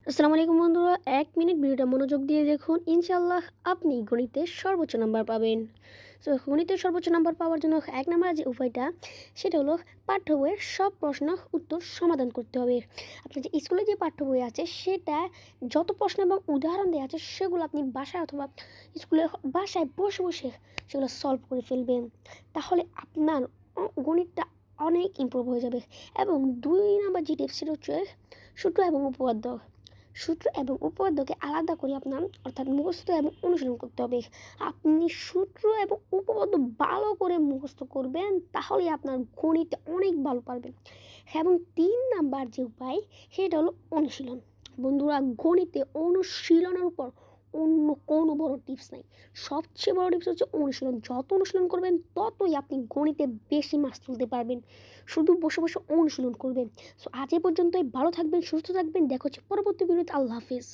আসসালামু আলাইকুম বন্ধুরা, ১ মিনিট ভিডিওটা মনোযোগ দিয়ে দেখুন। ইনশাআল্লাহ আপনি গণিতে সর্বোচ্চ নাম্বার পাবেন। সো গণিতে সর্বোচ্চ নাম্বার পাওয়ার জন্য ১ নাম্বারের যে উপায়টা সেটা হলো পাঠ্য বইয়ের সব প্রশ্ন উত্তর সমাধান করতে হবে। আপনার যে স্কুলে যে পাঠ্য বই আছে সেটা যত প্রশ্ন এবং উদাহরণ দেওয়া আছে সেগুলো আপনি বাসায় অথবা স্কুলে বাসায় বসে বসে সেগুলো সলভ করে ফেলবেন। তাহলে আপনার গণিতটা অনেক ইমপ্রুভ হয়ে যাবে। এবং ২ নাম্বার যে টিপস সেটা হচ্ছে সূত্র এবং উপপাদ্য। সূত্র এবং উপপাদ্যকে আলাদা করে আপনার অর্থাৎ মুখস্থ এবং অনুশীলন করতে হবে। আপনি সূত্র এবং উপপাদ্য ভালো করে মুখস্থ করবেন, তাহলেই আপনার গণিতে অনেক ভালো পারবেন। এবং ৩ নাম্বার যে উপায় সেটা হলো অনুশীলন। বন্ধুরা, গণিতে অনুশীলনের উপর অন্য কোনো বড় টিপস নাই। সবচেয়ে বড় টিপস হচ্ছে অনুশীলন। যত অনুশীলন করবেন ততই আপনি গণিতে বেশি মার্কস তুলতে পারবেন। শুধু বসে বসে অনুশীলন করবেন। সো আজ এ পর্যন্তই। ভালো থাকবেন, সুস্থ থাকবেন। দেখা হচ্ছে পরবর্তী ভিডিওতে। আল্লাহ হাফিজ।